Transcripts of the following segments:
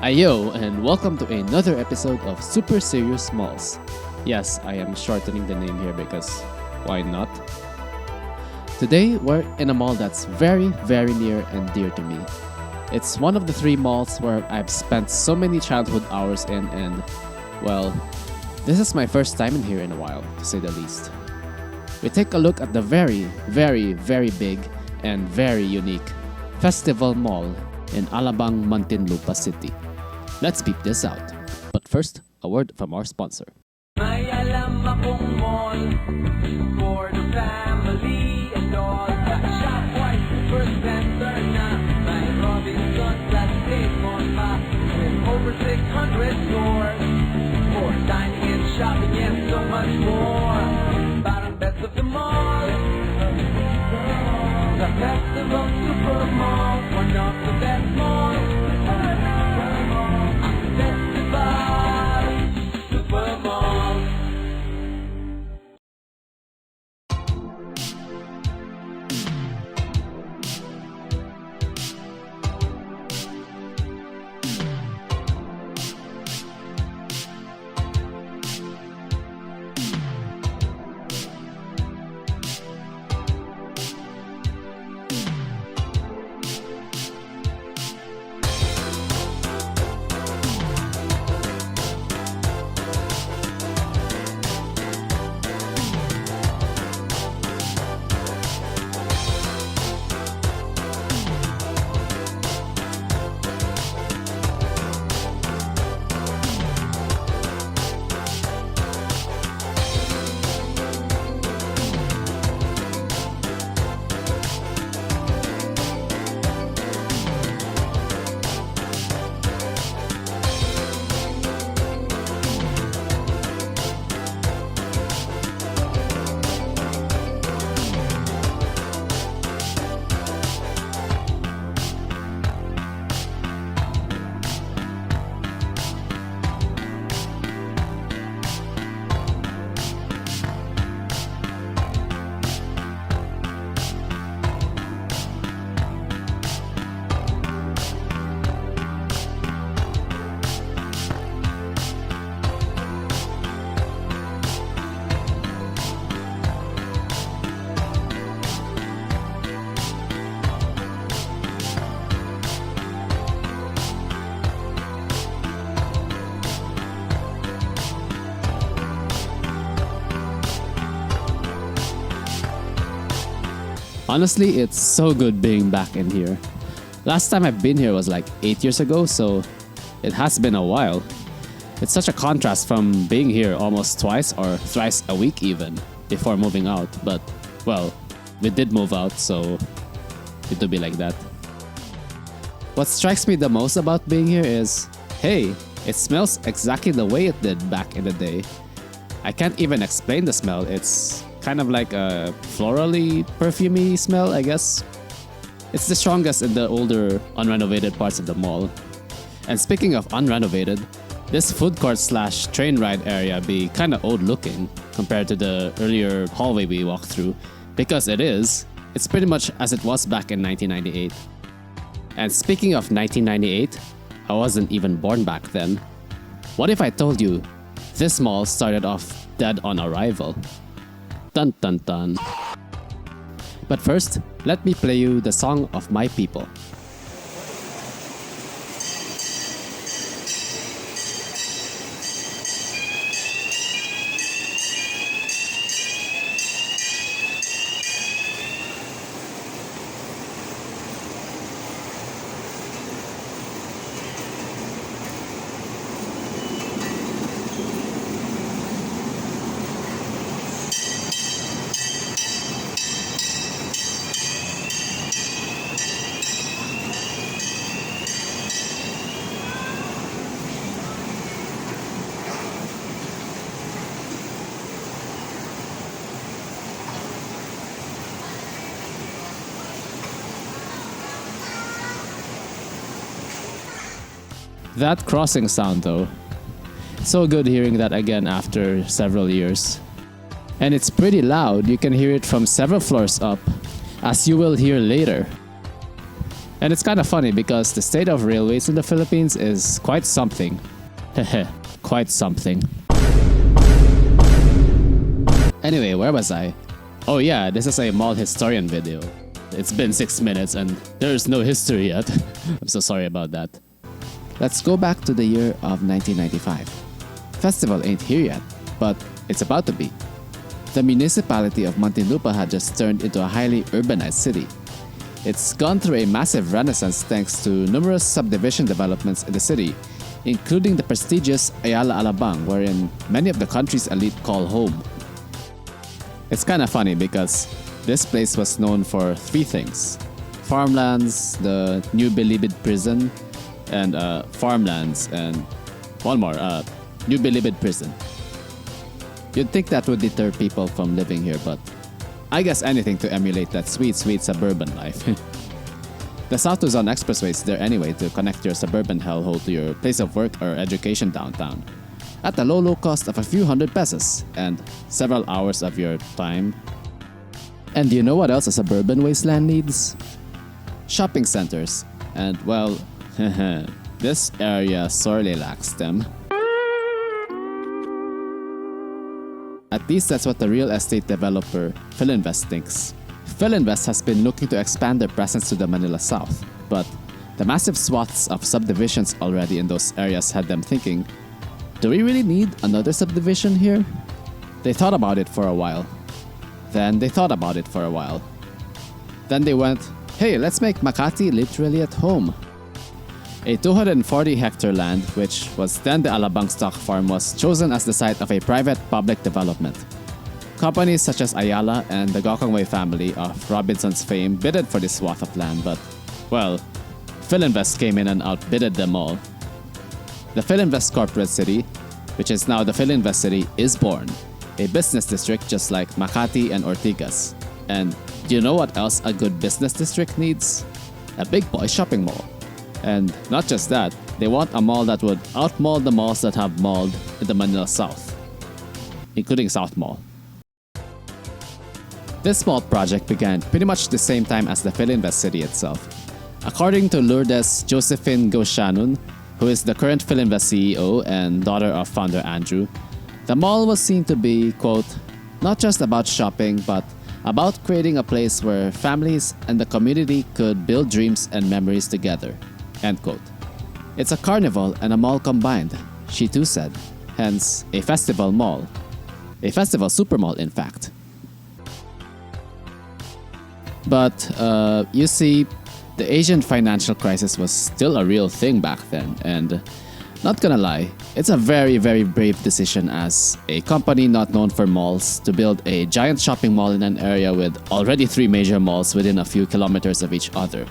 Ayo, and welcome to another episode of Super Serious Malls. Yes, I am shortening the name here because why not? Today, we're in a mall that's very, very near and dear to me. It's one of the three malls where I've spent so many childhood hours in, and, well, this is my first time in here in a while, to say the least. We take a look at the very, very, very big and very unique Festival Mall in Alabang, Muntinlupa City. Let's peep this out. But first, a word from our sponsor. May alam akong mall for the family and all. Got ShopRite, First Center na may Robinson plus Avon pa with over 600 stores for dining and shopping and so much more. Parang best of the mall. The Festival Super Mall, one of the best malls. Festival Super Mall. Honestly, it's so good being back in here. Last time I've been here was like 8 years ago, so it has been a while. It's such a contrast from being here almost twice or thrice a week even before moving out. But, well, we did move out, so it will be like that. What strikes me the most about being here is, hey, it smells exactly the way it did back in the day. I can't even explain the smell. It's kind of like a florally, perfumey smell, I guess. It's the strongest in the older, unrenovated parts of the mall. And speaking of unrenovated, this food court slash train ride area be kinda old looking compared to the earlier hallway we walked through, because it's pretty much as it was back in 1998. And speaking of 1998, I wasn't even born back then. What if I told you this mall started off dead on arrival? Dun dun dun. But first, let me play you the song of my people. That crossing sound though. So good hearing that again after several years. And it's pretty loud, you can hear it from several floors up, as you will hear later. And it's kind of funny because the state of railways in the Philippines is quite something. Heh, quite something. Anyway, where was I? Oh yeah, this is a mall historian video. It's been 6 minutes and there's no history yet. I'm so sorry about that. Let's go back to the year of 1995. Festival ain't here yet, but it's about to be. The municipality of Muntinlupa had just turned into a highly urbanized city. It's gone through a massive renaissance thanks to numerous subdivision developments in the city, including the prestigious Ayala Alabang, wherein many of the country's elite call home. It's kinda funny because this place was known for 3 things: farmlands, the New Bilibid prison, and farmlands, and one more, New Bilibid prison. You'd think that would deter people from living here, but I guess anything to emulate that sweet, sweet suburban life. The South Luzon Expressway is there anyway to connect your suburban hellhole to your place of work or education downtown, at the low cost of a few hundred pesos and several hours of your time. And do you know what else a suburban wasteland needs? Shopping centers. And well, this area sorely lacks them. At least that's what the real estate developer Philinvest thinks. Philinvest has been looking to expand their presence to the Manila South, but the massive swaths of subdivisions already in those areas had them thinking, do we really need another subdivision here? They thought about it for a while. Then they thought about it for a while. Then they went, hey, let's make Makati literally at home. A 240-hectare land, which was then the Alabang stock farm, was chosen as the site of a private-public development. Companies such as Ayala and the Gokongwei family of Robinson's fame bidded for this swath of land, but, well, Philinvest came in and outbidded them all. The Philinvest Corporate City, which is now the Philinvest City, is born. A business district just like Makati and Ortigas. And do you know what else a good business district needs? A big boy shopping mall. And not just that, they want a mall that would outmall the malls that have mauled in the Manila South, including South Mall. This mall project began pretty much the same time as the Philinvest City itself. According to Lourdes Josephine Gauchanun, who is the current Philinvest CEO and daughter of founder Andrew, the mall was seen to be, quote, not just about shopping, but about creating a place where families and the community could build dreams and memories together, end quote. It's a carnival and a mall combined, she too said, hence a festival mall. A festival super mall, in fact. But, you see, the Asian financial crisis was still a real thing back then, and not gonna lie, it's a very, very brave decision as a company not known for malls to build a giant shopping mall in an area with already 3 major malls within a few kilometers of each other.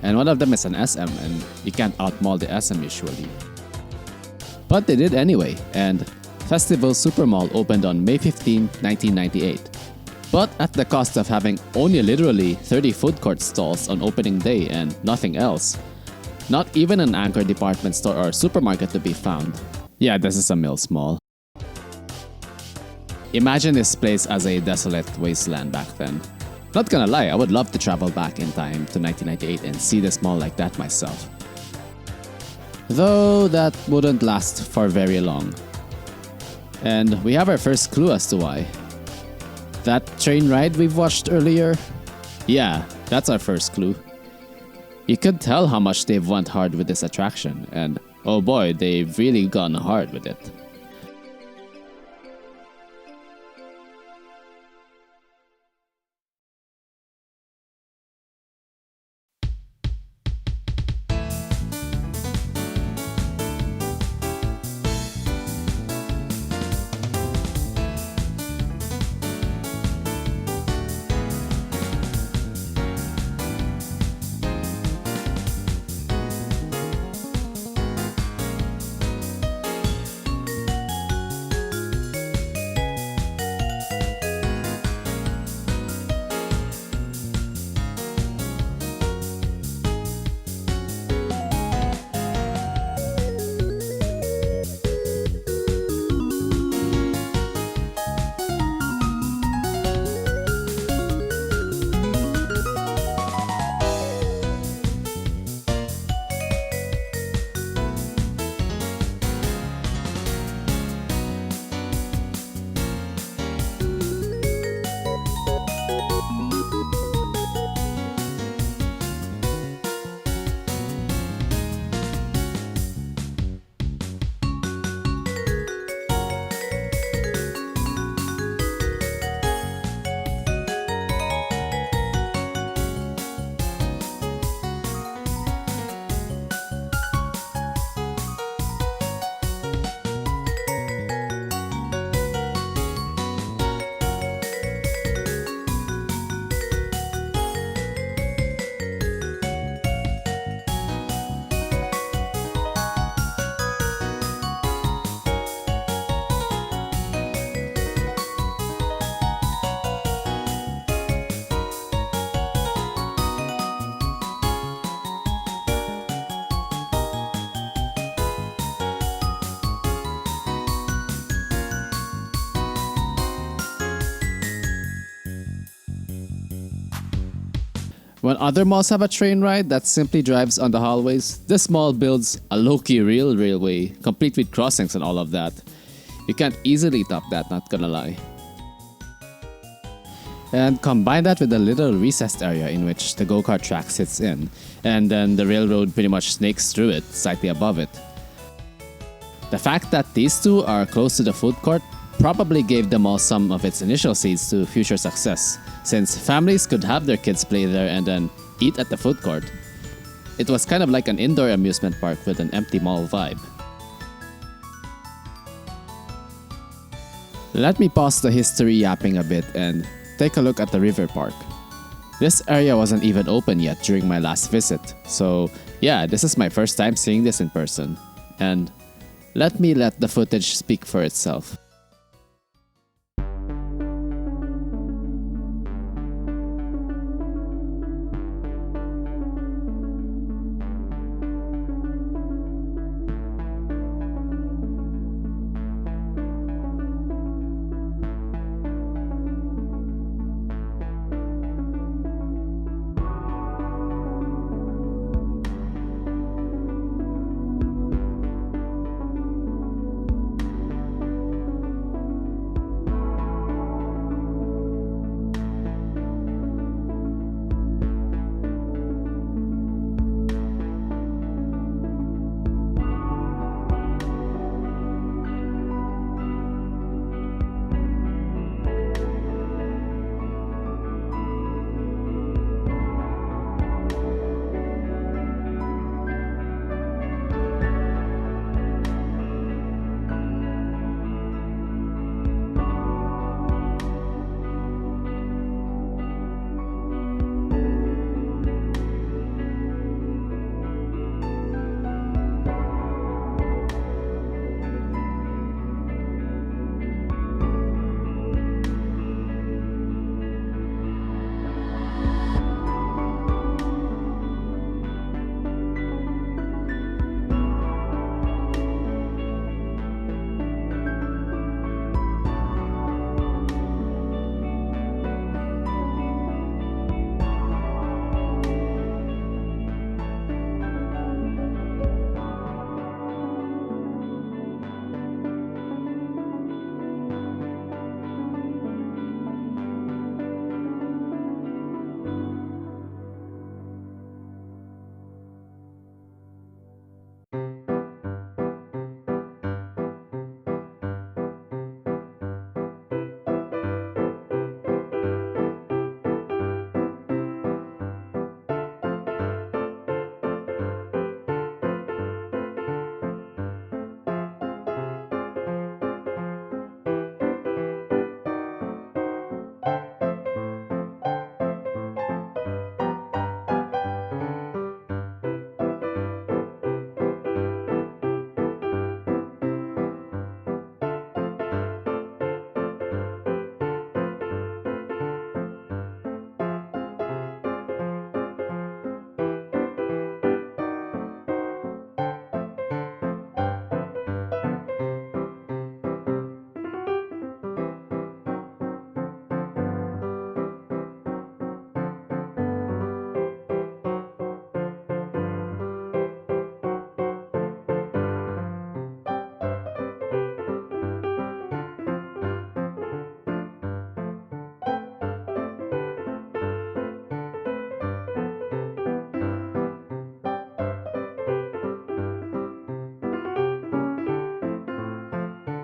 And one of them is an SM, and you can't outmall the SM usually. But they did anyway, and Festival Supermall opened on May 15, 1998. But at the cost of having only literally 30 food court stalls on opening day and nothing else. Not even an anchor department store or supermarket to be found. Yeah, this is a Mills Mall. Imagine this place as a desolate wasteland back then. Not gonna lie, I would love to travel back in time to 1998 and see this mall like that myself. Though that wouldn't last for very long. And we have our first clue as to why. That train ride we've watched earlier? Yeah, that's our first clue. You could tell how much they've went hard with this attraction, and oh boy, they've really gone hard with it. When other malls have a train ride that simply drives on the hallways, this mall builds a low-key real railway, complete with crossings and all of that. You can't easily top that, not gonna lie. And combine that with a little recessed area in which the go-kart track sits in, and then the railroad pretty much snakes through it, slightly above it. The fact that these two are close to the food court probably gave the mall some of its initial seeds to future success, since families could have their kids play there and then eat at the food court. It was kind of like an indoor amusement park with an empty mall vibe. Let me pause the history yapping a bit and take a look at the river park. This area wasn't even open yet during my last visit, so yeah, this is my first time seeing this in person. And let me let the footage speak for itself.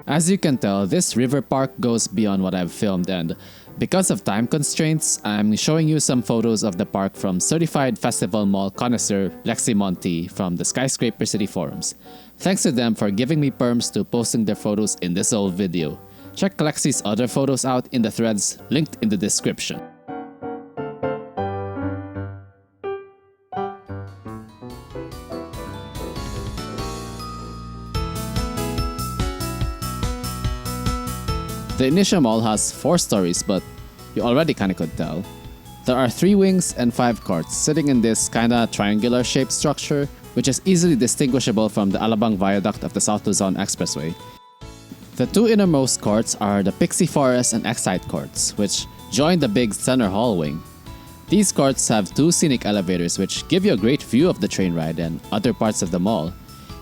As you can tell, this river park goes beyond what I've filmed, and because of time constraints, I'm showing you some photos of the park from certified festival mall connoisseur LhexiMonti from the Skyscrapercity forums. Thanks to them for giving me perms to posting their photos in this old video. Check Lexi's other photos out in the threads linked in the description. The initial mall has 4 stories, but you already kinda could tell. There are 3 wings and 5 courts sitting in this kinda triangular shaped structure, which is easily distinguishable from the Alabang viaduct of the South Luzon Expressway. The 2 innermost courts are the Pixie Forest and Excite courts, which join the big center hall wing. These courts have two scenic elevators which give you a great view of the train ride and other parts of the mall.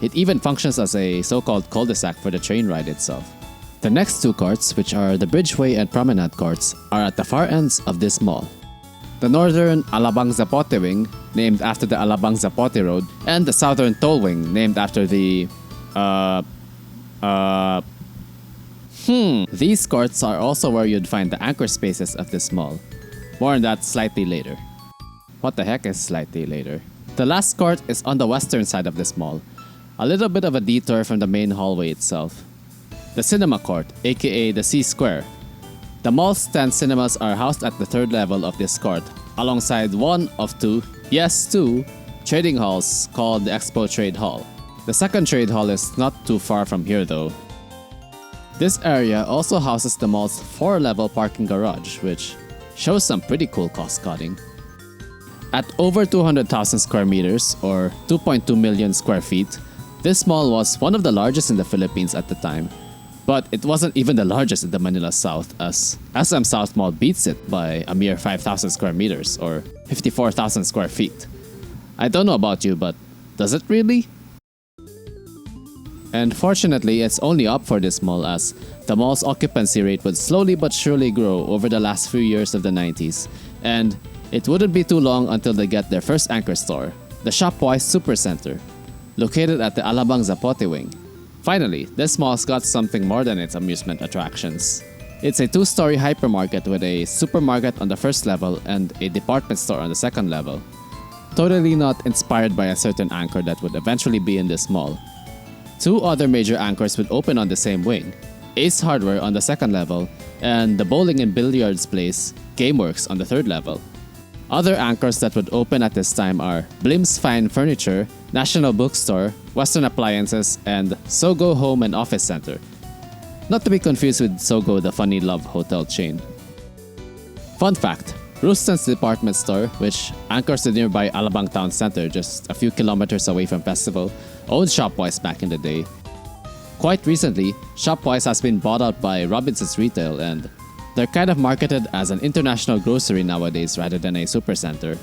It even functions as a so-called cul-de-sac for the train ride itself. The next two courts, which are the Bridgeway and Promenade courts, are at the far ends of this mall. The northern Alabang Zapote wing, named after the Alabang Zapote Road, and the southern Toll wing, named after the These courts are also where you'd find the anchor spaces of this mall. More on that slightly later. What the heck is slightly later? The last court is on the western side of this mall, a little bit of a detour from the main hallway itself. The Cinema Court, aka the C Square. The mall's 10 cinemas are housed at the third level of this court, alongside one of two, yes two, trading halls called the Expo Trade Hall. The second trade hall is not too far from here though. This area also houses the mall's 4-level parking garage, which shows some pretty cool cost cutting. At over 200,000 square meters, or 2.2 million square feet, this mall was one of the largest in the Philippines at the time. But it wasn't even the largest in the Manila South, as SM South Mall beats it by a mere 5,000 square meters, or 54,000 square feet. I don't know about you, but does it really? And fortunately, it's only up for this mall as the mall's occupancy rate would slowly but surely grow over the last few years of the 90s, and it wouldn't be too long until they get their first anchor store, the Shopwise Supercenter, located at the Alabang Zapote wing. Finally, this mall's got something more than its amusement attractions. It's a 2-story hypermarket with a supermarket on the first level and a department store on the second level. Totally not inspired by a certain anchor that would eventually be in this mall. Two other major anchors would open on the same wing, Ace Hardware on the second level, and the bowling and billiards place, GameWorks, on the third level. Other anchors that would open at this time are Blim's Fine Furniture, National Bookstore, Western Appliances, and Sogo Home and Office Center. Not to be confused with Sogo, the Funny Love hotel chain. Fun fact, Rooston's department store, which anchors the nearby Alabang Town Center just a few kilometers away from Festival, owned Shopwise back in the day. Quite recently, Shopwise has been bought out by Robinson's Retail, and they're kind of marketed as an international grocery nowadays rather than a supercenter.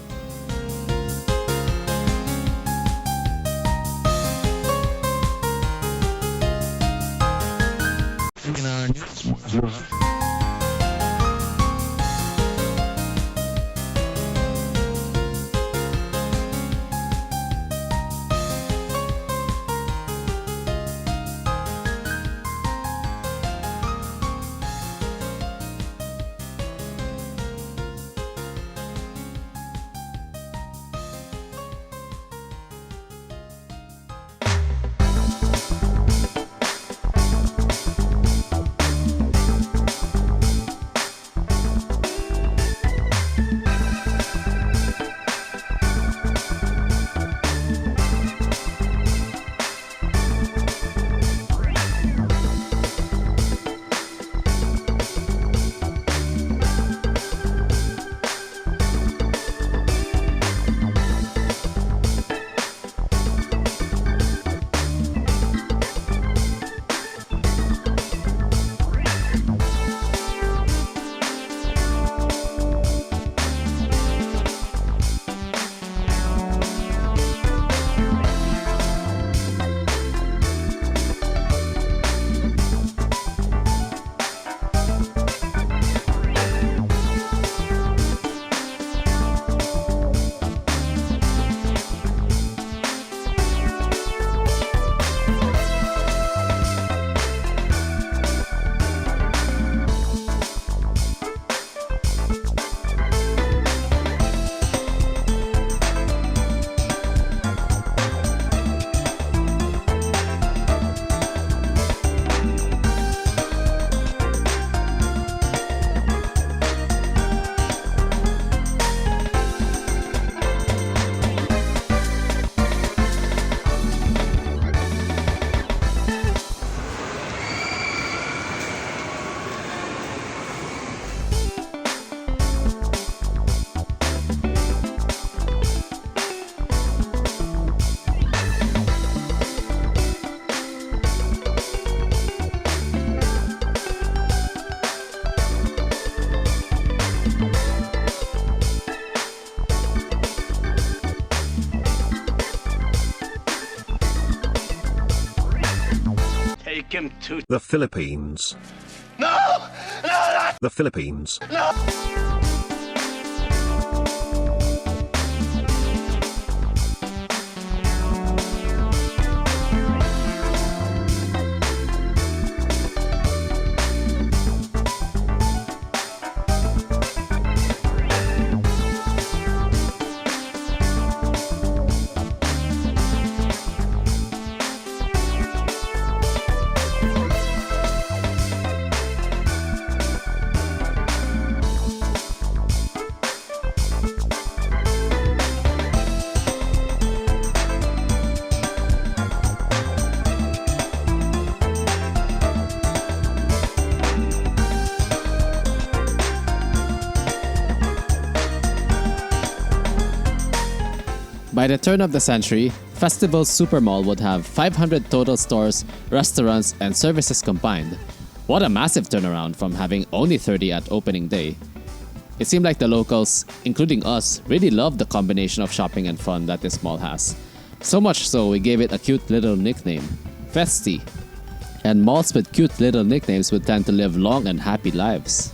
take him to The Philippines. No! No! Not The Philippines. no! By the turn of the century, Festival's Supermall would have 500 total stores, restaurants, and services combined. What a massive turnaround from having only 30 at opening day. It seemed like the locals, including us, really loved the combination of shopping and fun that this mall has. So much so we gave it a cute little nickname, Festi. And malls with cute little nicknames would tend to live long and happy lives.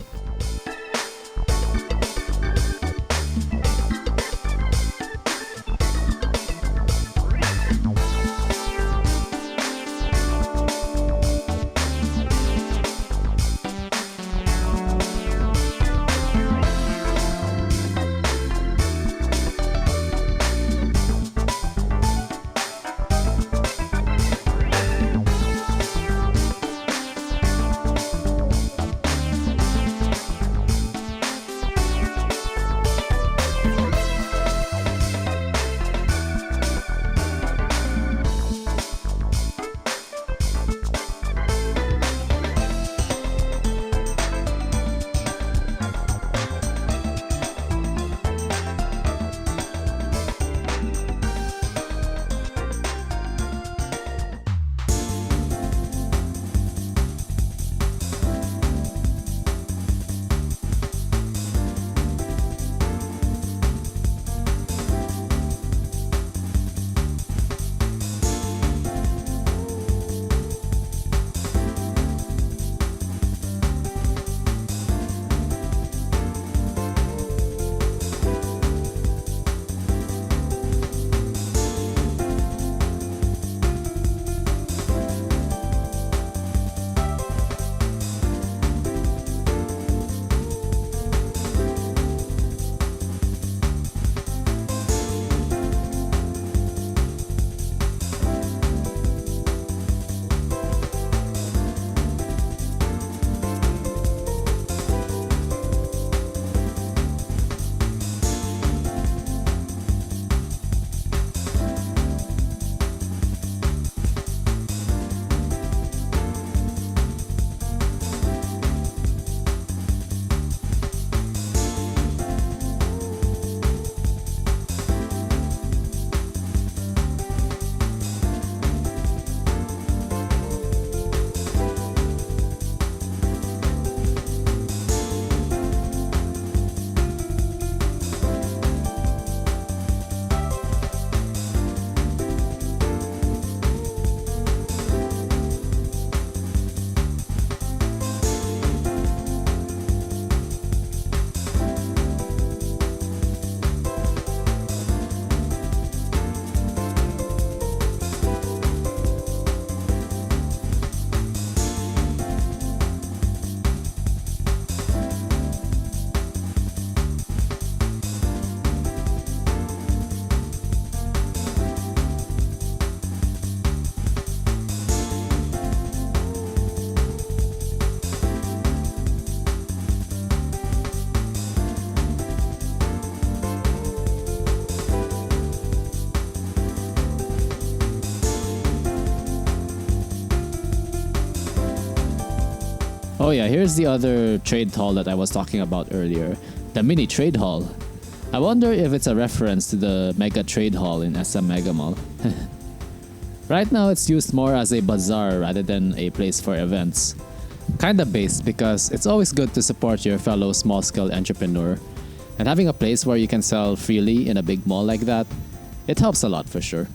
Oh yeah, here's the other trade hall that I was talking about earlier, the mini trade hall. I wonder if it's a reference to the mega trade hall in SM Mega Mall. Right now it's used more as a bazaar rather than a place for events. Kinda based because it's always good to support your fellow small-scale entrepreneur, and having a place where you can sell freely in a big mall like that, it helps a lot for sure.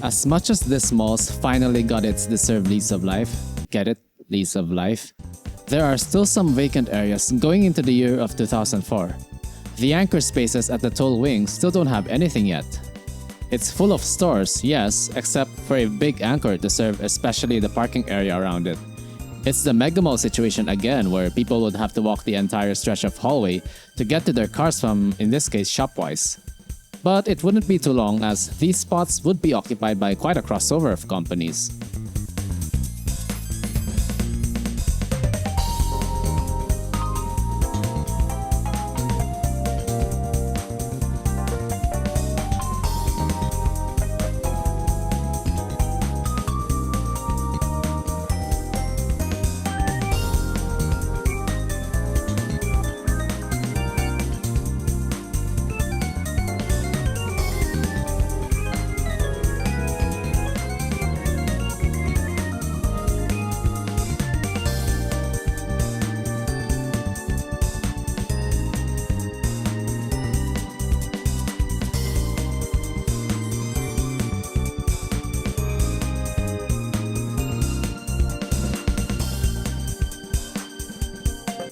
As much as this mall's finally got its deserved lease of life, get it? Lease of life. There are still some vacant areas going into the year of 2004. The anchor spaces at the toll wing still don't have anything yet. It's full of stores, yes, except for a big anchor to serve especially the parking area around it. It's the mega mall situation again, where people would have to walk the entire stretch of hallway to get to their cars from, in this case, Shopwise. But it wouldn't be too long, as these spots would be occupied by quite a crossover of companies.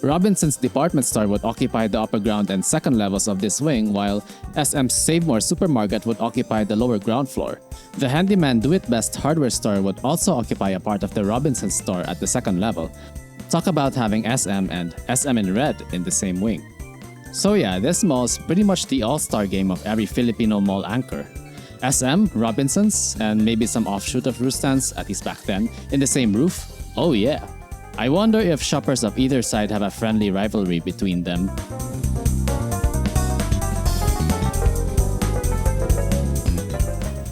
Robinson's department store would occupy the upper ground and second levels of this wing, while SM's Save More supermarket would occupy the lower ground floor. The Handyman Do-It-Best hardware store would also occupy a part of the Robinson store at the second level. Talk about having SM and SM in red in the same wing. So yeah, this mall's pretty much the all-star game of every Filipino mall anchor. SM, Robinsons, and maybe some offshoot of Rustans, at least back then, in the same roof? Oh yeah. I wonder if shoppers of either side have a friendly rivalry between them.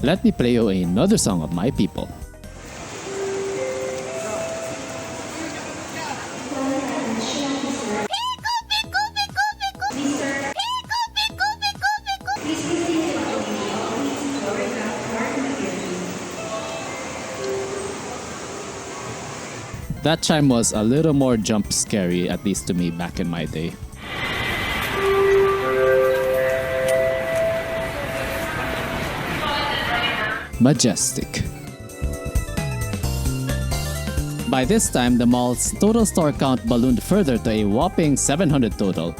Let me play you another song of my people. That chime was a little more jump scary, at least to me back in my day. Majestic. By this time, the mall's total store count ballooned further to a whopping 700 total.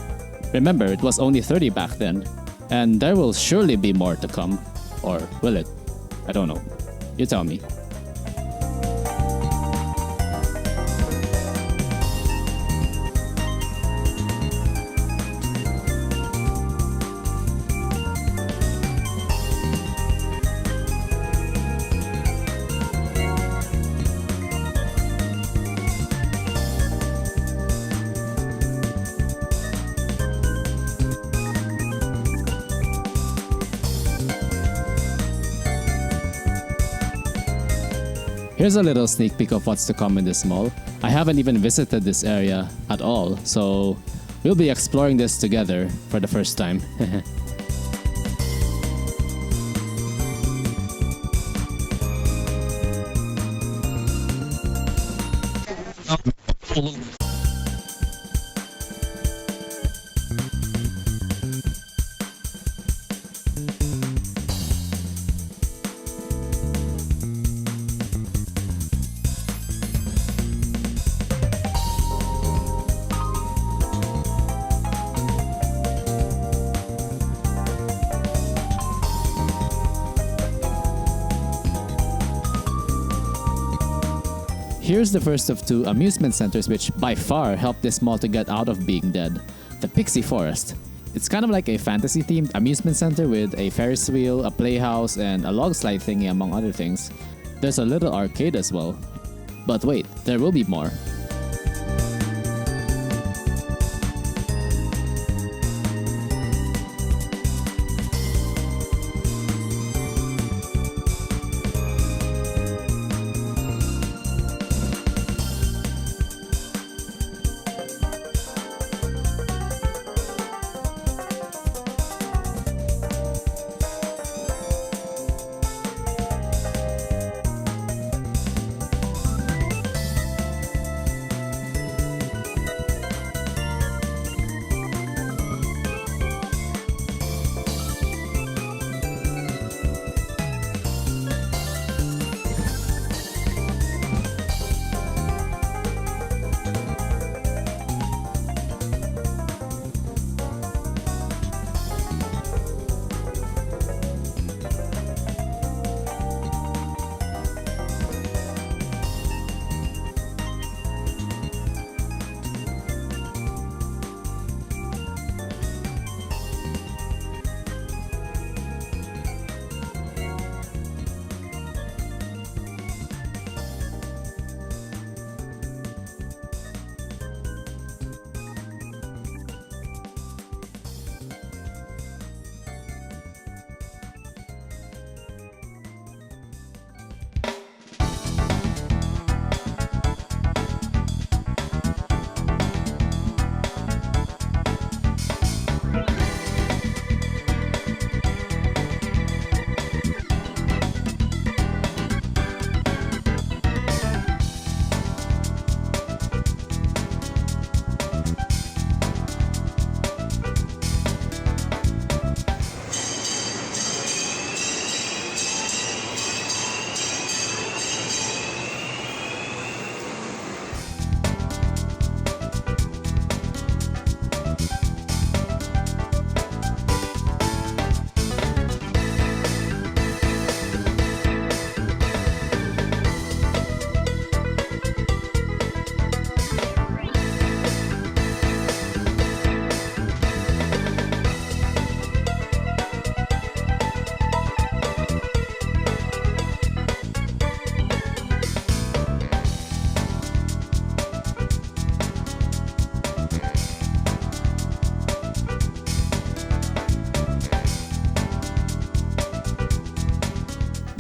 Remember, it was only 30 back then, and there will surely be more to come. Or will it? I don't know. You tell me. Here's a little sneak peek of what's to come in this mall. I haven't even visited this area at all, so we'll be exploring this together for the first time. Here's the first of two amusement centers which by far helped this mall to get out of being dead. The Pixie Forest. It's kind of like a fantasy-themed amusement center with a Ferris wheel, a playhouse, and a log slide thingy among other things. There's a little arcade as well. But wait, there will be more.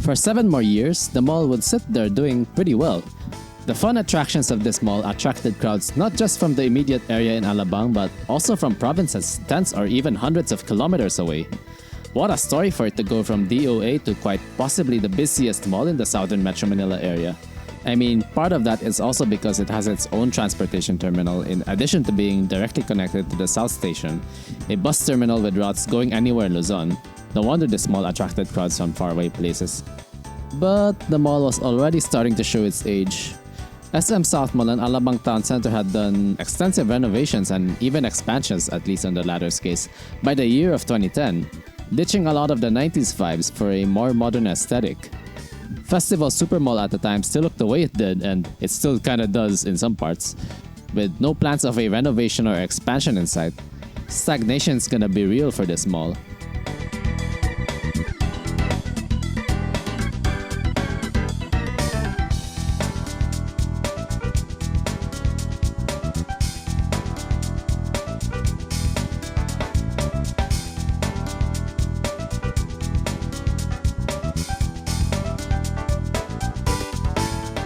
For 7 more years, the mall would sit there doing pretty well. The fun attractions of this mall attracted crowds not just from the immediate area in Alabang but also from provinces tens or even hundreds of kilometers away. What a story for it to go from DOA to quite possibly the busiest mall in the southern Metro Manila area. I mean, part of that is also because it has its own transportation terminal in addition to being directly connected to the South Station, a bus terminal with routes going anywhere in Luzon. No wonder this mall attracted crowds from faraway places. But the mall was already starting to show its age. SM South Mall and Alabang Town Center had done extensive renovations and even expansions, at least in the latter's case, by the year of 2010, ditching a lot of the 90s vibes for a more modern aesthetic. Festival Supermall at the time still looked the way it did, and it still kinda does in some parts, with no plans of a renovation or expansion in sight. Stagnation's gonna be real for this mall.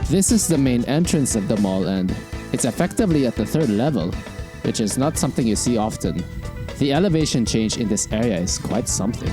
This is the main entrance of the mall and it's effectively at the 3rd level, which is not something you see often. The elevation change in this area is quite something.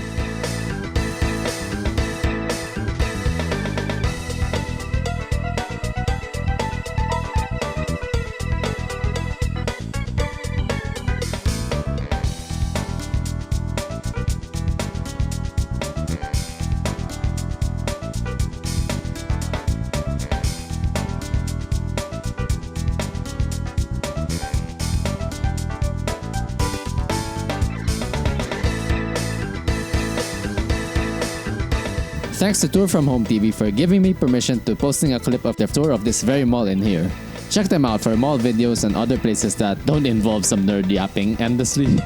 Thanks to Tour From Home TV for giving me permission to posting a clip of their tour of this very mall in here. Check them out for mall videos and other places that don't involve some nerd yapping endlessly.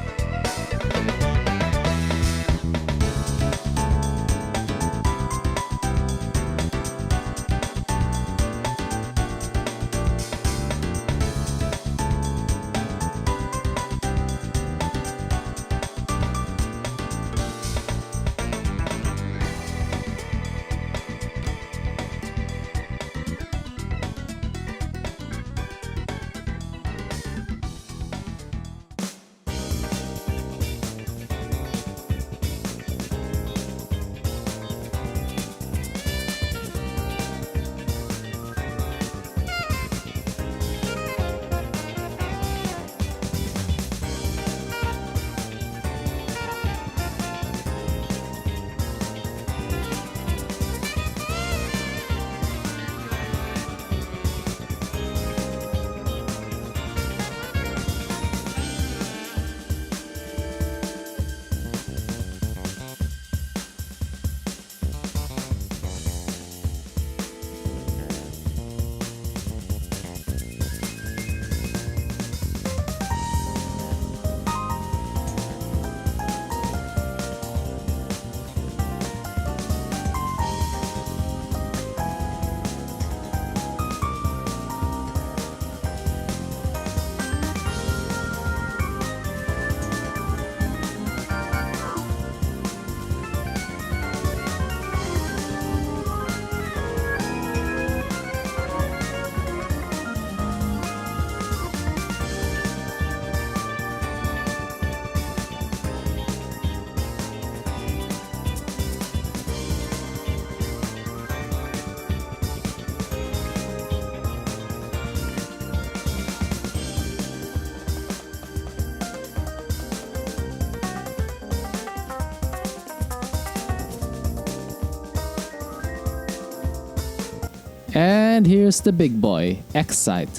And here's the big boy, X-Site.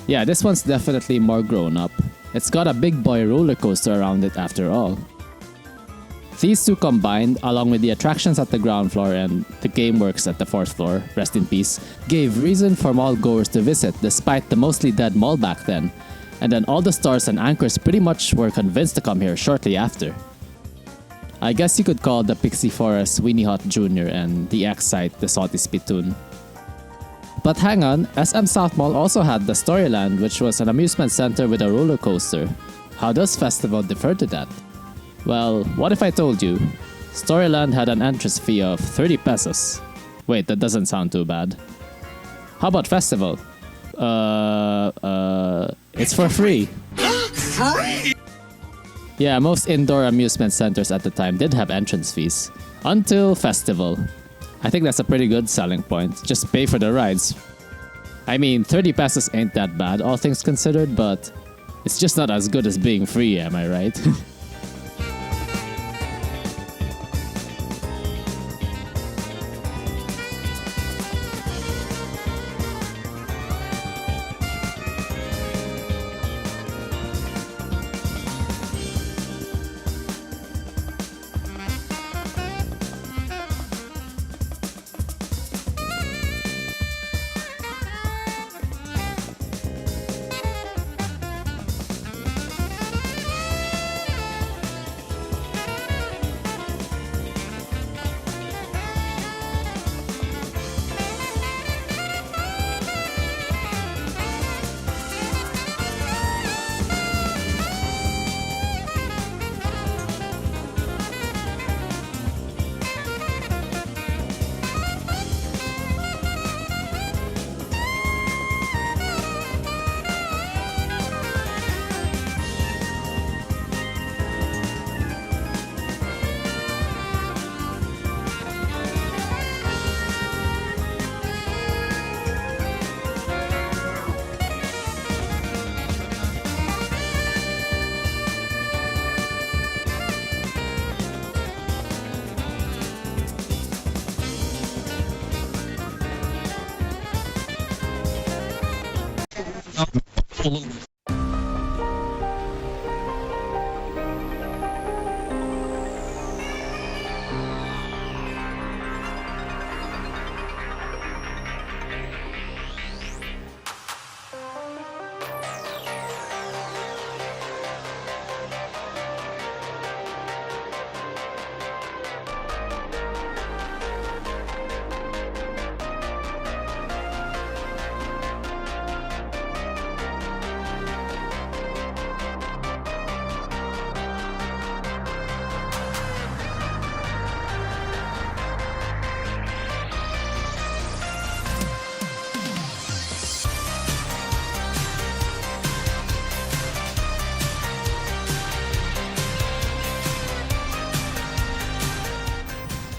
Yeah, this one's definitely more grown up. It's got a big boy roller coaster around it after all. These two combined, along with the attractions at the ground floor and the game works at the 4th floor, rest in peace, gave reason for mall goers to visit despite the mostly dead mall back then. And then all the stars and anchors pretty much were convinced to come here shortly after. I guess you could call the Pixie Forest Winnie Hot Jr. and the X-Site the Salty Spittoon. But hang on, SM South Mall also had the Storyland, which was an amusement center with a roller coaster. How does Festival differ to that? Well, what if I told you? Storyland had an entrance fee of 30 pesos. Wait, that doesn't sound too bad. How about festival? It's for free. Free? Yeah, most indoor amusement centers at the time did have entrance fees. Until festival. I think that's a pretty good selling point. Just pay for the rides. I mean, 30 pesos ain't that bad, all things considered, but it's just not as good as being free, am I right?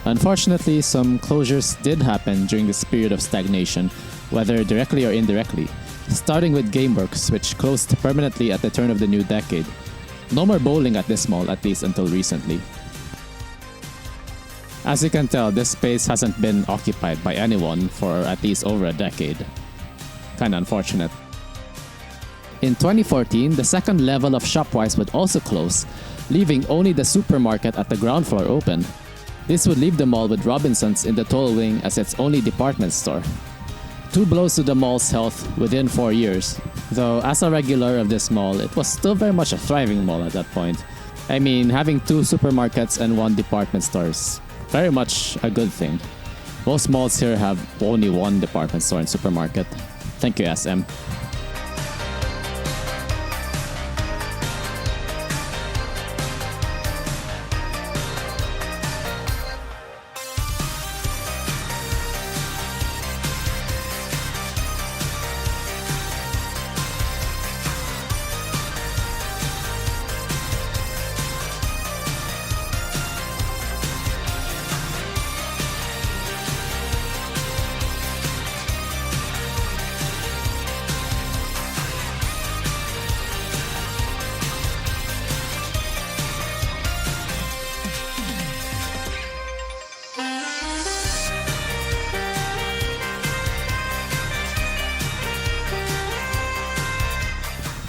Unfortunately, some closures did happen during this period of stagnation, whether directly or indirectly, starting with GameWorks, which closed permanently at the turn of the new decade. No more bowling at this mall, at least until recently. As you can tell, this space hasn't been occupied by anyone for at least over a decade. Kinda unfortunate. In 2014, the second level of Shopwise would also close, leaving only the supermarket at the ground floor open. This would leave the mall with Robinsons in the toll wing as its only department store. 2 blows to the mall's health within 4 years. Though as a regular of this mall, it was still very much a thriving mall at that point. I mean, having 2 supermarkets and 1 department store is very much a good thing. Most malls here have only 1 department store and supermarket. Thank you, SM.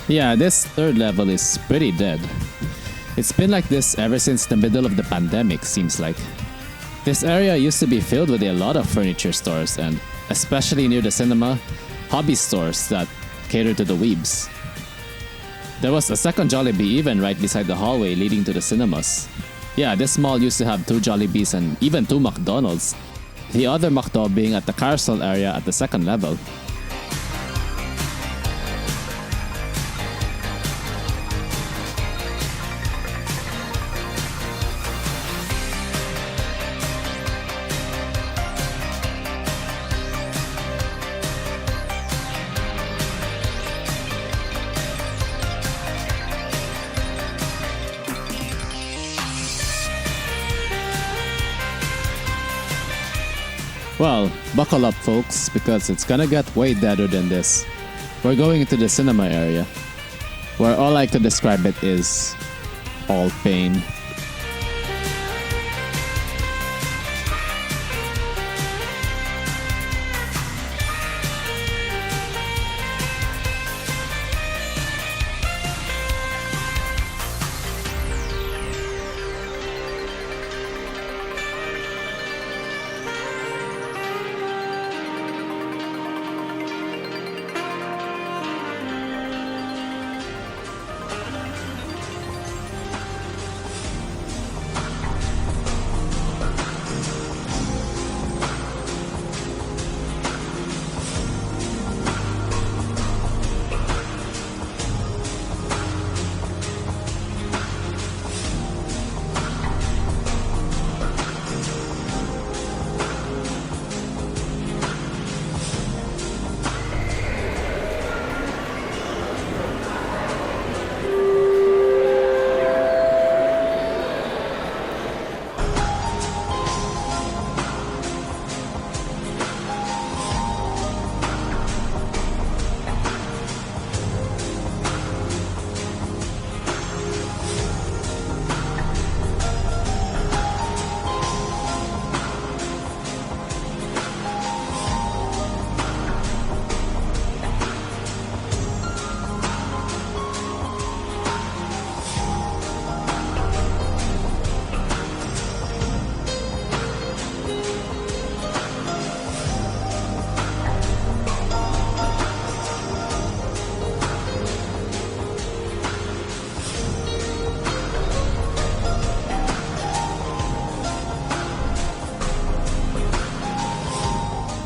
Yeah, this third level is pretty dead. It's been like this ever since the middle of the pandemic, seems like. This area used to be filled with a lot of furniture stores and, especially near the cinema, hobby stores that cater to the weebs. There was a second Jollibee even right beside the hallway leading to the cinemas. Yeah, this mall used to have 2 Jollibees and even 2 McDonald's, the other McDo being at the Carrasco area at the second level. Well, buckle up folks, because it's gonna get way deader than this. We're going into the cinema area, where all I could describe it is all pain.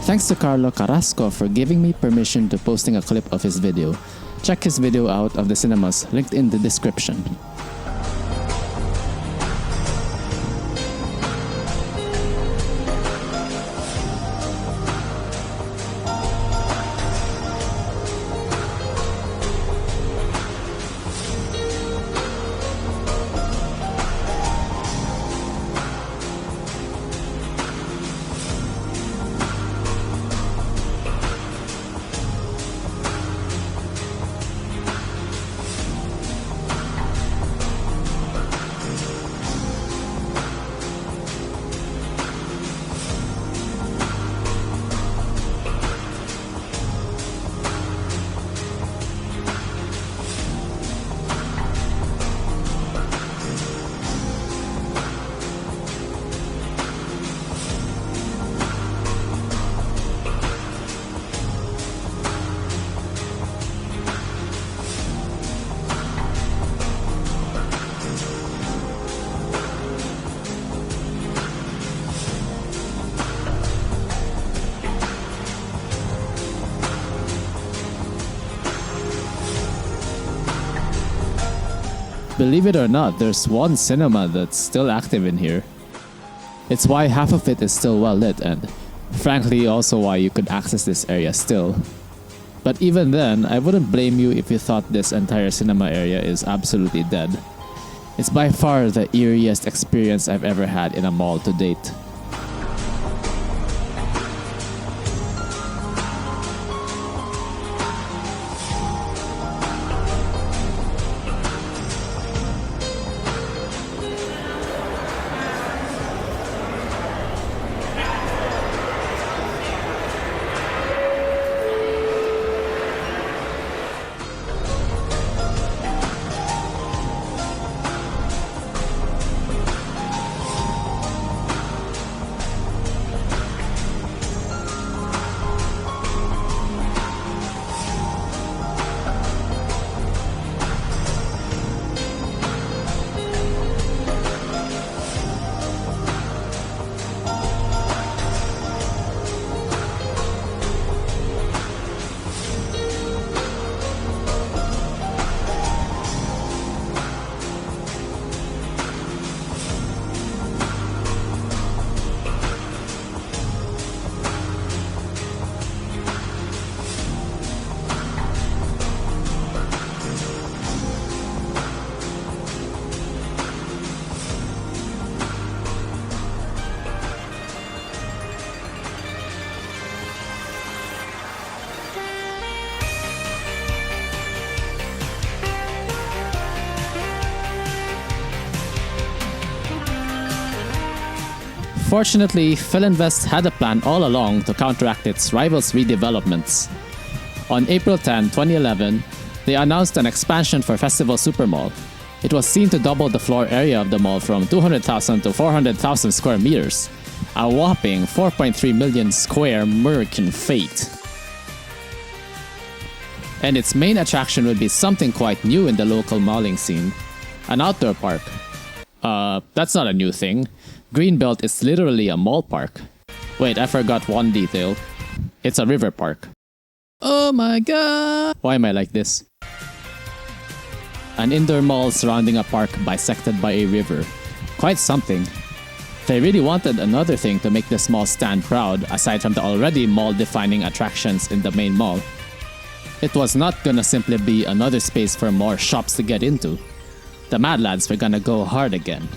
Thanks to Carlo Carrasco for giving me permission to posting a clip of his video. Check his video out of the cinemas, linked in the description. Believe it or not, there's one cinema that's still active in here. It's why half of it is still well lit, and frankly also why you could access this area still. But even then, I wouldn't blame you if you thought this entire cinema area is absolutely dead. It's by far the eeriest experience I've ever had in a mall to date. Unfortunately, Philinvest had a plan all along to counteract its rivals' redevelopments. On April 10, 2011, they announced an expansion for Festival Supermall. It was seen to double the floor area of the mall from 200,000 to 400,000 square meters, a whopping 4.3 million square American feet. And its main attraction would be something quite new in the local malling scene, an outdoor park. That's not a new thing. Greenbelt is literally a mall park. Wait, I forgot one detail. It's a river park. Oh my god! Why am I like this? An indoor mall surrounding a park bisected by a river. Quite something. They really wanted another thing to make this mall stand proud aside from the already mall-defining attractions in the main mall. It was not gonna simply be another space for more shops to get into. The Mad Lads were gonna go hard again.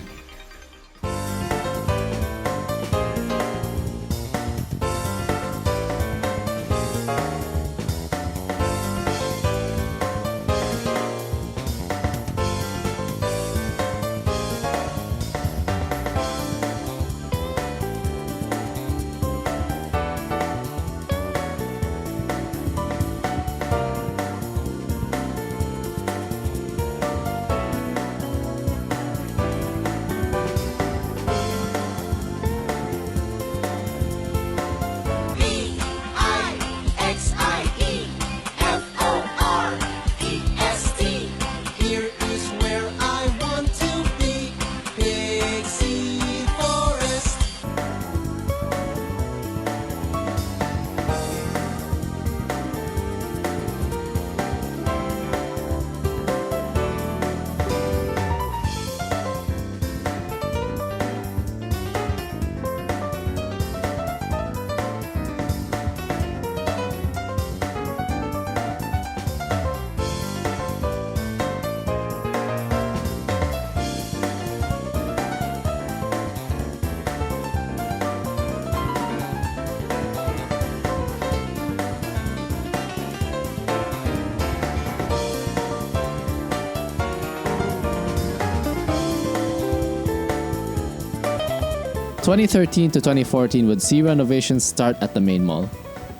(2013 to 2014) would see renovations start at the main mall.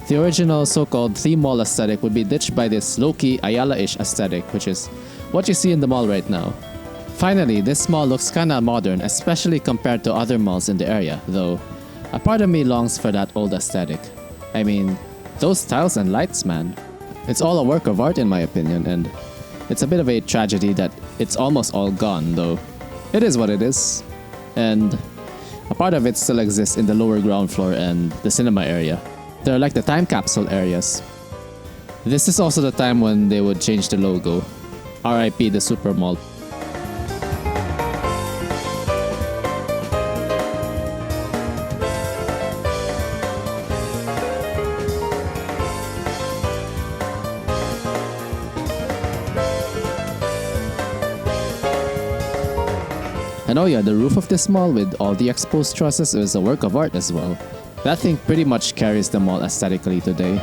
The original so-called theme mall aesthetic would be ditched by this low-key Ayala-ish aesthetic, which is what you see in the mall right now. Finally, this mall looks kinda modern, especially compared to other malls in the area, though a part of me longs for that old aesthetic. I mean, those tiles and lights, man. It's all a work of art in my opinion, and it's a bit of a tragedy that it's almost all gone, though it is what it is. And a part of it still exists in the lower ground floor and the cinema area. They're like the time capsule areas. This is also the time when they would change the logo. RIP the Super Mall. And oh yeah, the roof of this mall with all the exposed trusses is a work of art as well. That thing pretty much carries the mall aesthetically today.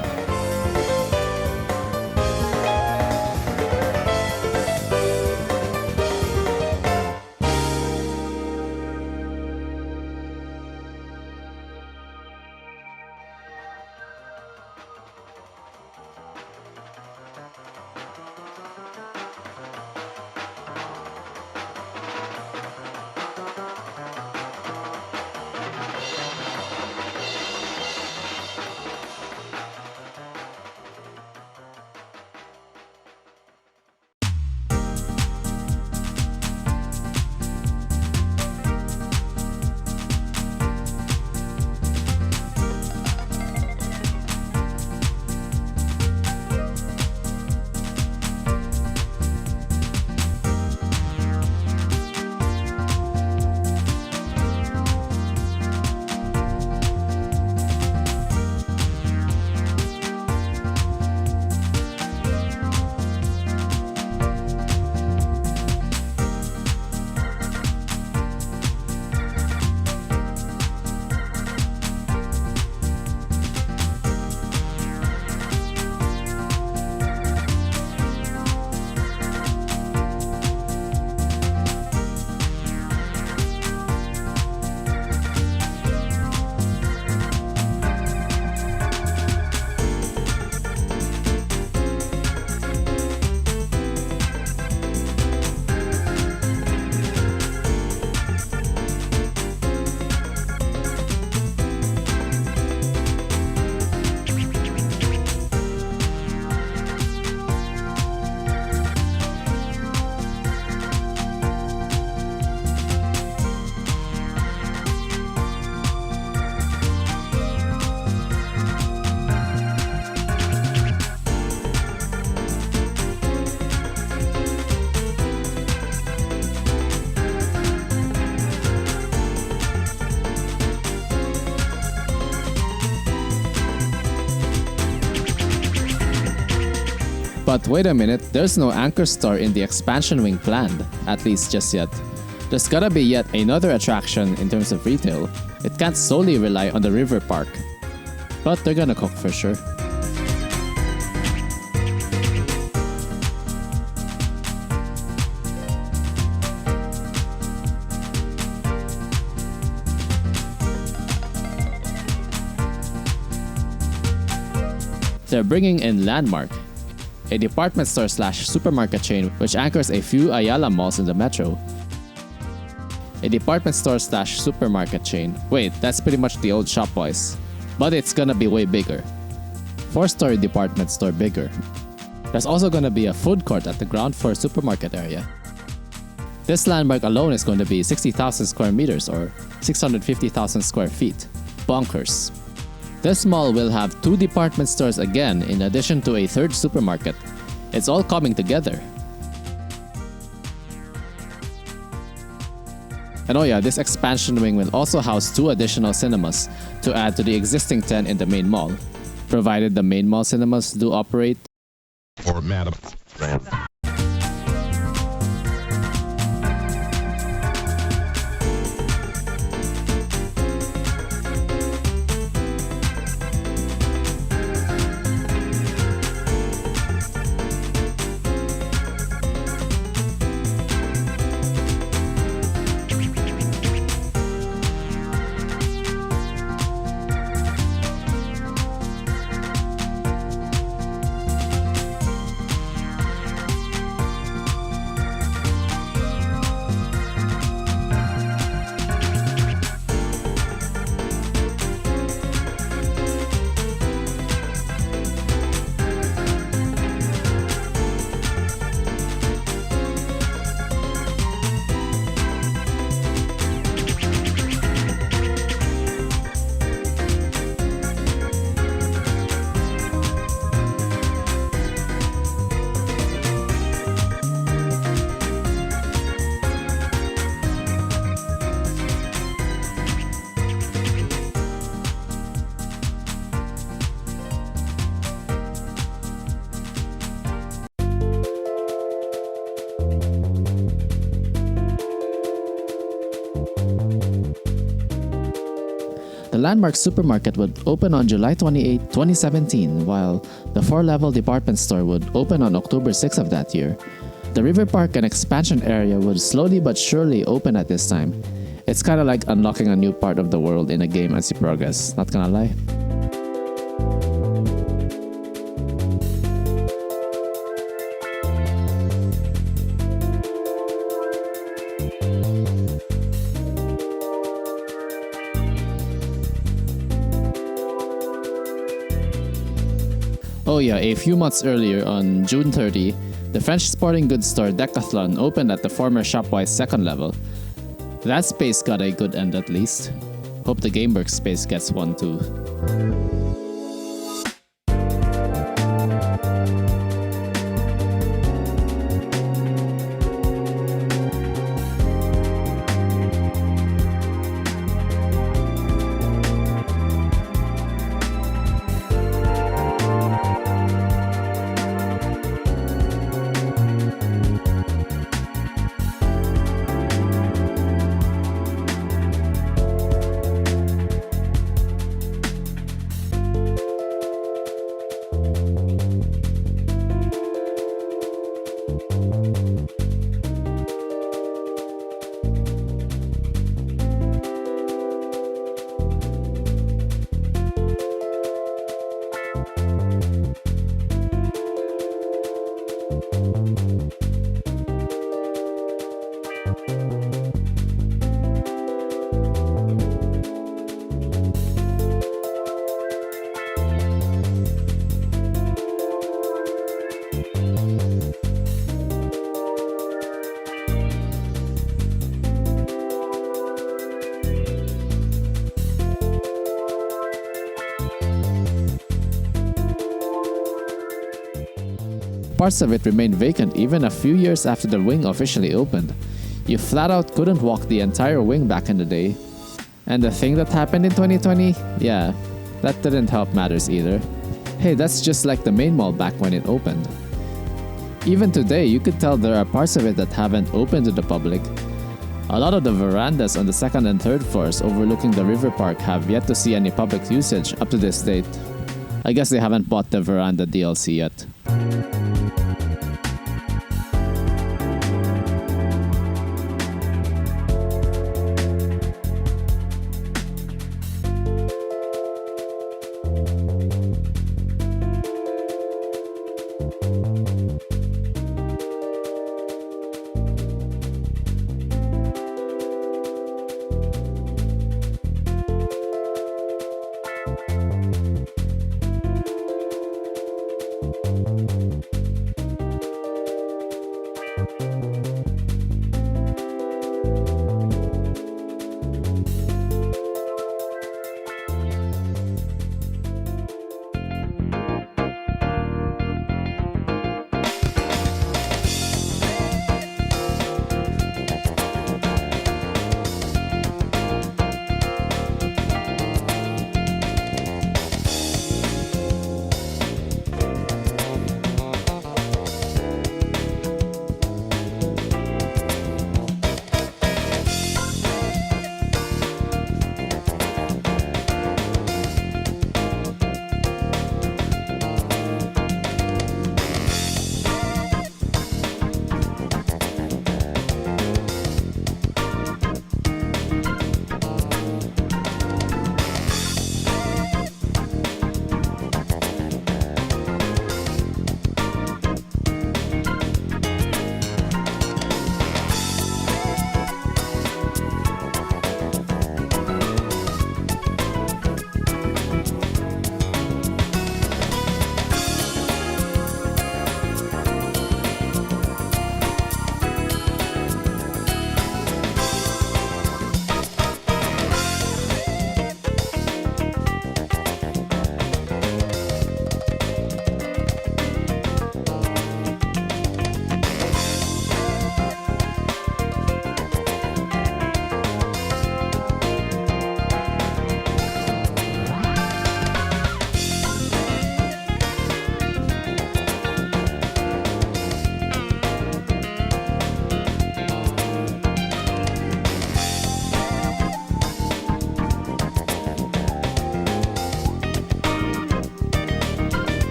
But wait a minute, there's no anchor store in the expansion wing planned, at least just yet. There's gotta be yet another attraction in terms of retail. It can't solely rely on the river park. But they're gonna cook for sure. They're bringing in Landmark, a department store slash supermarket chain which anchors a few Ayala malls in the metro. A department store slash supermarket chain. Wait, that's pretty much the old Shopwise. But it's gonna be way bigger. 4-story department store bigger. There's also gonna be a food court at the ground floor supermarket area. This Landmark alone is going to be 60,000 square meters or 650,000 square feet. Bonkers. This mall will have 2 department stores again in addition to a 3rd supermarket. It's all coming together. And oh yeah, this expansion wing will also house 2 additional cinemas to add to the existing 10 in the main mall, provided the main mall cinemas do operate. Or Madam. The Landmark Supermarket would open on July 28, 2017, while the 4-level department store would open on October 6 of that year. The River Park and expansion area would slowly but surely open at this time. It's kinda like unlocking a new part of the world in a game as you progress, not gonna lie. Oh yeah, a few months earlier on June 30, the French sporting goods store Decathlon opened at the former Shopwise 2nd level. That space got a good end at least. Hope the GameWorks space gets one too. Parts of it remained vacant even a few years after the wing officially opened. You flat out couldn't walk the entire wing back in the day. And the thing that happened in 2020? Yeah, that didn't help matters either. Hey, that's just like the main mall back when it opened. Even today, you could tell there are parts of it that haven't opened to the public. A lot of the verandas on the second and third floors overlooking the river park have yet to see any public usage up to this date. I guess they haven't bought the veranda DLC yet.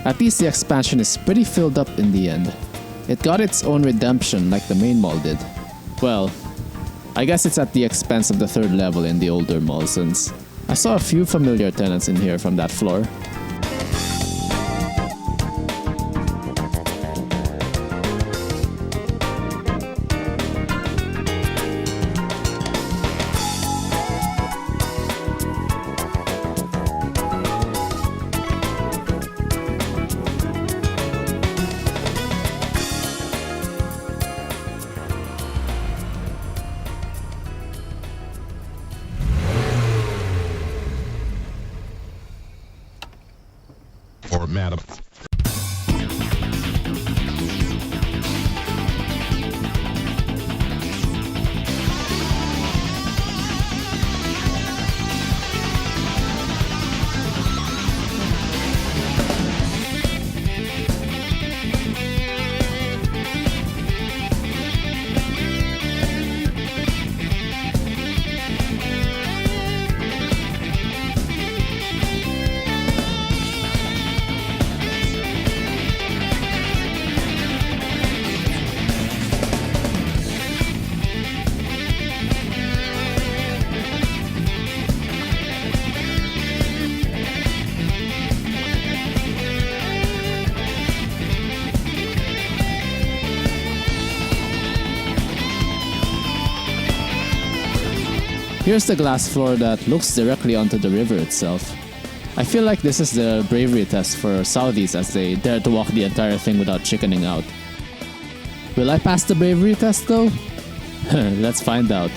At least the expansion is pretty filled up in the end. It got its own redemption like the main mall did. Well, I guess it's at the expense of the third level in the older mall since I saw a few familiar tenants in here from that floor. Or madam. Here's the glass floor that looks directly onto the river itself. I feel like this is the bravery test for Saudis as they dare to walk the entire thing without chickening out. Will I pass the bravery test though? Let's find out.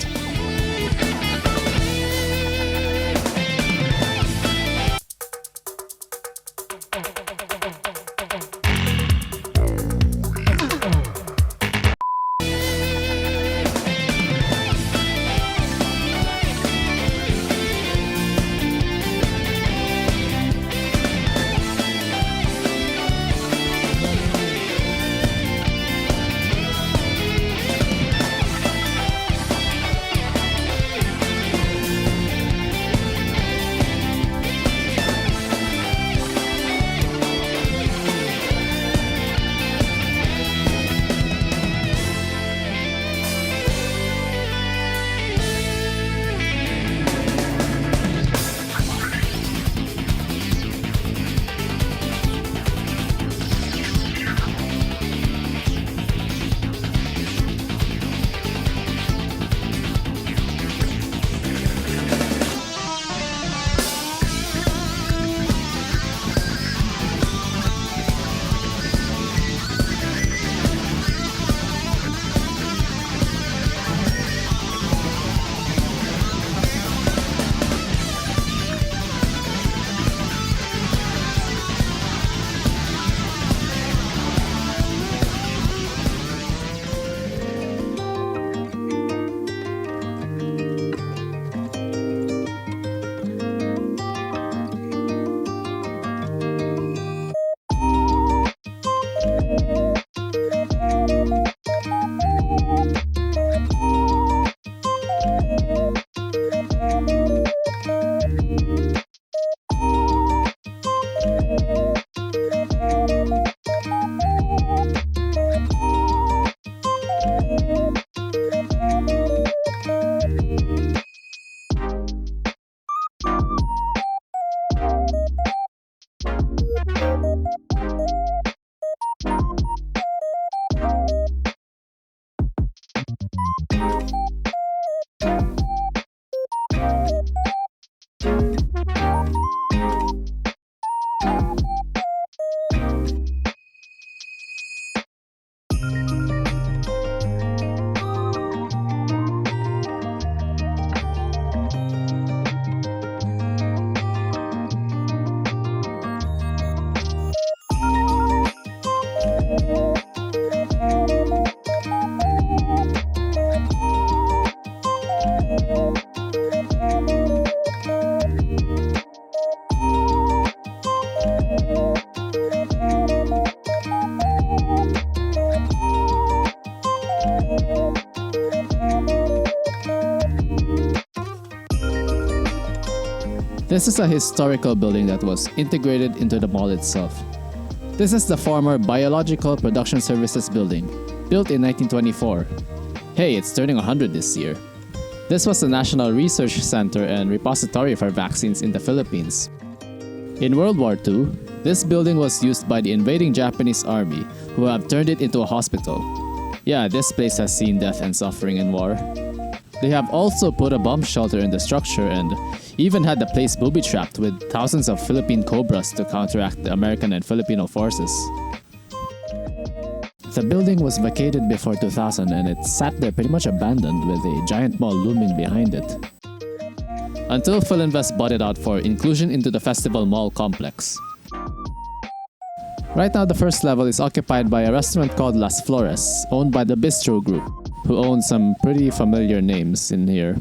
This is a historical building that was integrated into the mall itself. This is the former Biological Production Services building, built in 1924. Hey, it's turning 100 this year. This was the National Research Center and repository for vaccines in the Philippines. In World War II, this building was used by the invading Japanese army, who have turned it into a hospital. Yeah, this place has seen death and suffering in war. They have also put a bomb shelter in the structure and even had the place booby-trapped with thousands of Philippine Cobras to counteract the American and Filipino forces. The building was vacated before 2000 and it sat there pretty much abandoned with a giant mall looming behind it. Until Philinvest bought it out for inclusion into the Festival Mall complex. Right now, the first level is occupied by a restaurant called Las Flores, owned by the Bistro Group, who own some pretty familiar names in here.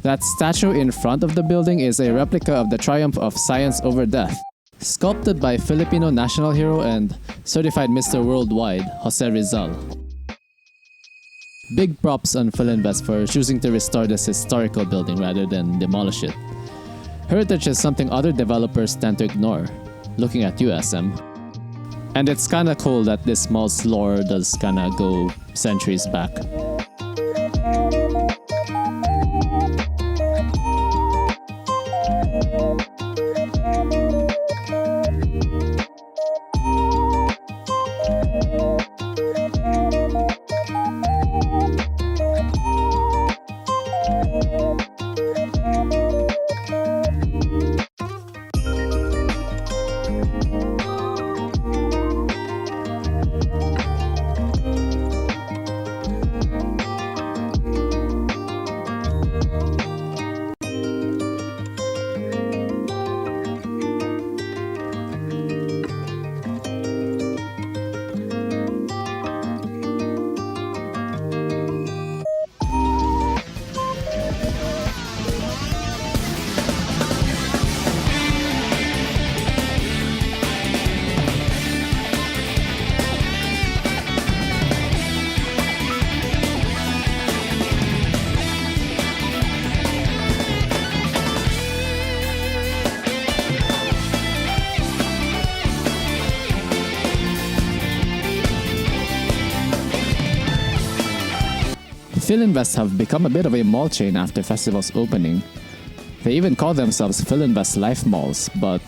That statue in front of the building is a replica of the triumph of science over death, sculpted by Filipino national hero and certified Mr. Worldwide, Jose Rizal. Big props on Philinvest for choosing to restore this historical building rather than demolish it. Heritage is something other developers tend to ignore, looking at you, SM. And it's kinda cool that this mall's lore does kinda go centuries back. Philinvest have become a bit of a mall chain after festivals opening. They even call themselves Philinvest Life Malls, but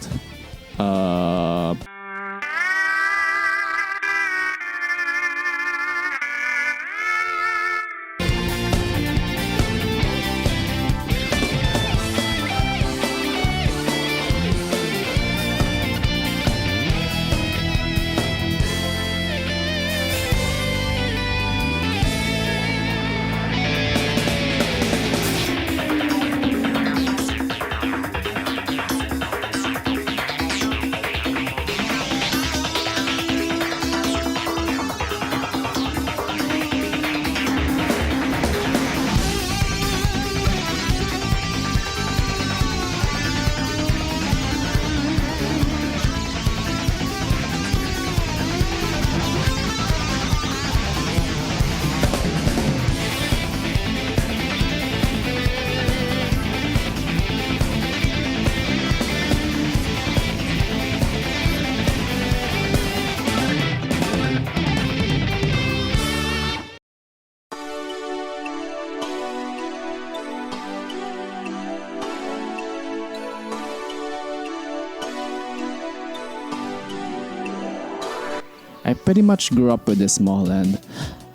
I pretty much grew up with this mall, and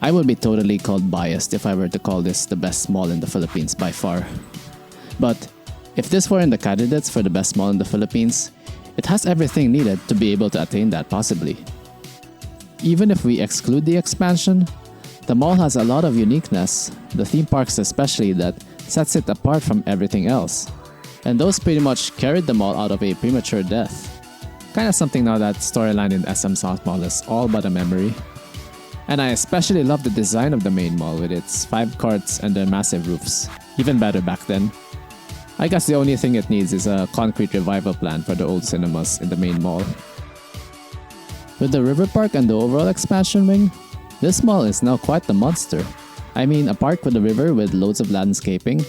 I would be totally called biased if I were to call this the best mall in the Philippines by far. But if this were in the candidates for the best mall in the Philippines, it has everything needed to be able to attain that possibly. Even if we exclude the expansion, the mall has a lot of uniqueness, the theme parks especially, that sets it apart from everything else. And those pretty much carried the mall out of a premature death. Kinda something now that storyline in SM South Mall is all but a memory. And I especially love the design of the main mall with its 5 courts and their massive roofs. Even better back then. I guess the only thing it needs is a concrete revival plan for the old cinemas in the main mall. With the river park and the overall expansion wing, this mall is now quite the monster. I mean, a park with a river with loads of landscaping,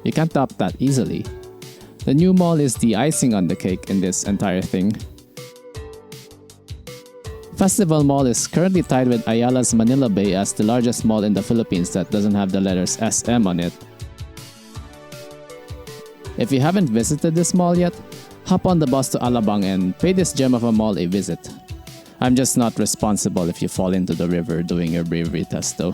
you can't top that easily. The new mall is the icing on the cake in this entire thing. Festival Mall is currently tied with Ayala's Manila Bay as the largest mall in the Philippines that doesn't have the letters SM on it. If you haven't visited this mall yet, hop on the bus to Alabang and pay this gem of a mall a visit. I'm just not responsible if you fall into the river doing your bravery test though.